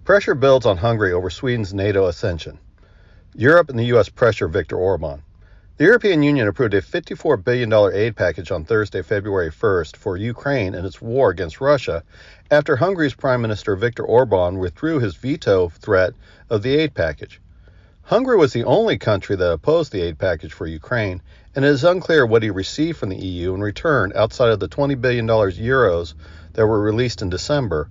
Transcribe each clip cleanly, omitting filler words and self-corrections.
Pressure builds on Hungary over Sweden's NATO accession. Europe and the U.S. pressure Viktor Orban. The European Union approved a $54 billion aid package on Thursday, February 1st for Ukraine in its war against Russia after Hungary's Prime Minister Viktor Orban withdrew his veto threat of the aid package. Hungary was the only country that opposed the aid package for Ukraine, and it is unclear what he received from the EU in return outside of the $20 billion euros that were released in December,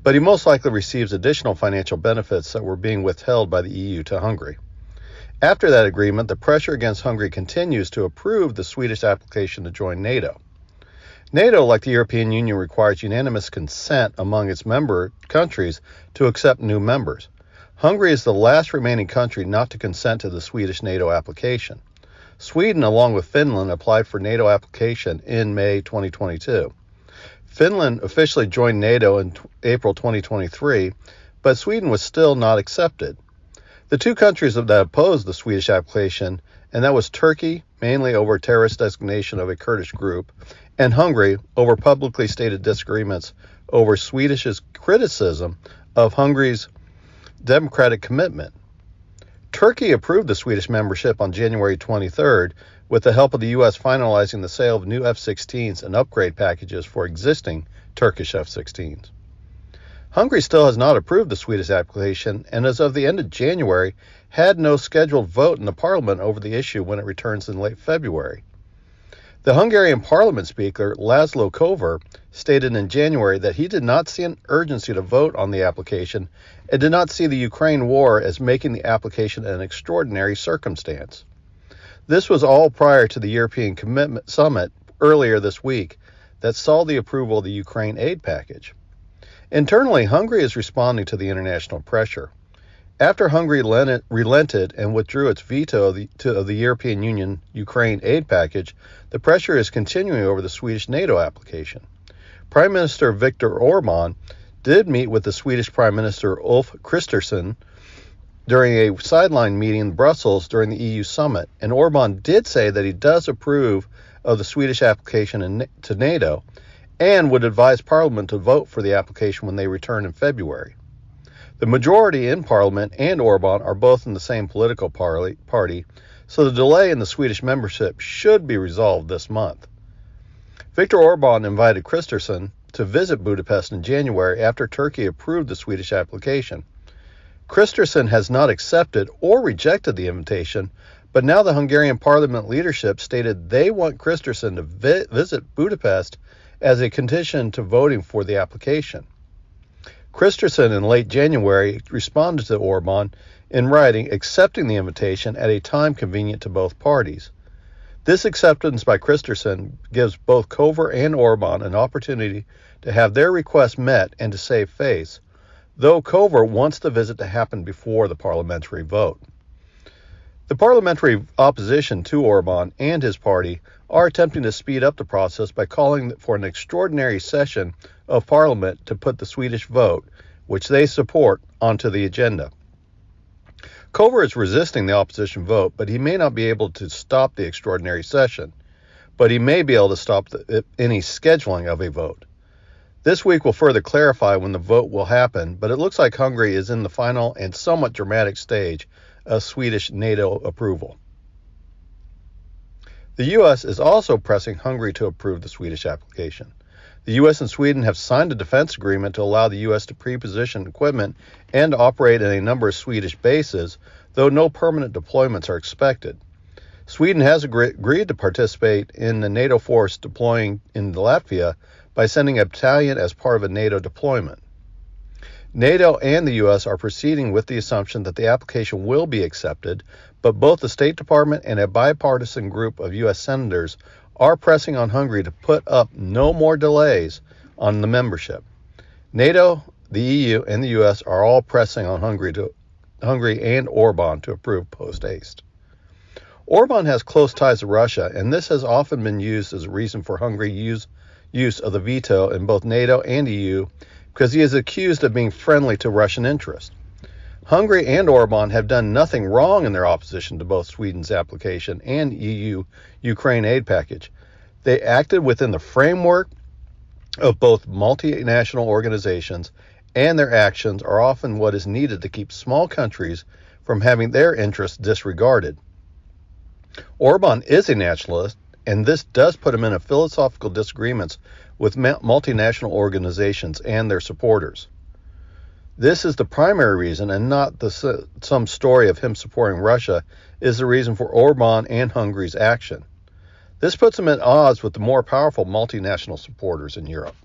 but he most likely receives additional financial benefits that were being withheld by the EU to Hungary. After that agreement, the pressure against Hungary continues to approve the Swedish application to join NATO. NATO, like the European Union, requires unanimous consent among its member countries to accept new members. Hungary is the last remaining country not to consent to the Swedish NATO application. Sweden, along with Finland, applied for NATO application in May 2022. Finland officially joined NATO in April 2023, but Sweden was still not accepted. The two countries that opposed the Swedish application, and that was Turkey, mainly over terrorist designation of a Kurdish group, and Hungary over publicly stated disagreements over Swedish's criticism of Hungary's democratic commitment. Turkey approved the Swedish membership on January 23rd with the help of the U.S. finalizing the sale of new F-16s and upgrade packages for existing Turkish F-16s. Hungary still has not approved the Swedish application and as of the end of January had no scheduled vote in the parliament over the issue when it returns in late February. The Hungarian parliament speaker, Laszlo Kovar, stated in January that he did not see an urgency to vote on the application and did not see the Ukraine war as making the application an extraordinary circumstance. This was all prior to the European Commitment Summit earlier this week that saw the approval of the Ukraine aid package. Internally, Hungary is responding to the international pressure. After Hungary relented and withdrew its veto of the European Union Ukraine aid package, the pressure is continuing over the Swedish NATO application. Prime Minister Viktor Orban did meet with the Swedish Prime Minister Ulf Kristersson during a sideline meeting in Brussels during the EU summit, and Orban did say that he does approve of the Swedish application to NATO and would advise Parliament to vote for the application when they return in February. The majority in Parliament and Orban are both in the same political party, so the delay in the Swedish membership should be resolved this month. Viktor Orban invited Kristersson to visit Budapest in January after Turkey approved the Swedish application. Kristersson has not accepted or rejected the invitation, but now the Hungarian parliament leadership stated they want Kristersson to visit Budapest as a condition to voting for the application. Kristersson in late January responded to Orban in writing, accepting the invitation at a time convenient to both parties. This acceptance by Kristersson gives both Kovar and Orban an opportunity to have their requests met and to save face, though Kovar wants the visit to happen before the parliamentary vote. The parliamentary opposition to Orban and his party are attempting to speed up the process by calling for an extraordinary session of Parliament to put the Swedish vote, which they support, onto the agenda. Kovar is resisting the opposition vote, but he may not be able to stop the extraordinary session, but he may be able to stop any scheduling of a vote. This week will further clarify when the vote will happen, but it looks like Hungary is in the final and somewhat dramatic stage of Swedish NATO approval. The U.S. is also pressing Hungary to approve the Swedish application. The U.S. and Sweden have signed a defense agreement to allow the U.S. to pre-position equipment and operate in a number of Swedish bases, though no permanent deployments are expected. Sweden has agreed to participate in the NATO force deploying in Latvia by sending a battalion as part of a NATO deployment. NATO and the U.S. are proceeding with the assumption that the application will be accepted, but both the State Department and a bipartisan group of U.S. senators are pressing on Hungary to put up no more delays on the membership. NATO, the EU, and the U.S. are all pressing on Hungary and Orban to approve post-haste. Orban has close ties to Russia, and this has often been used as a reason for Hungary's use of the veto in both NATO and EU, because he is accused of being friendly to Russian interests. Hungary and Orban have done nothing wrong in their opposition to both Sweden's application and EU Ukraine aid package. They acted within the framework of both multinational organizations and their actions are often what is needed to keep small countries from having their interests disregarded. Orban is a nationalist, and this does put him in a philosophical disagreements with multinational organizations and their supporters. This is the primary reason, and not some story of him supporting Russia is the reason for Orban and Hungary's action. This puts him at odds with the more powerful multinational supporters in Europe.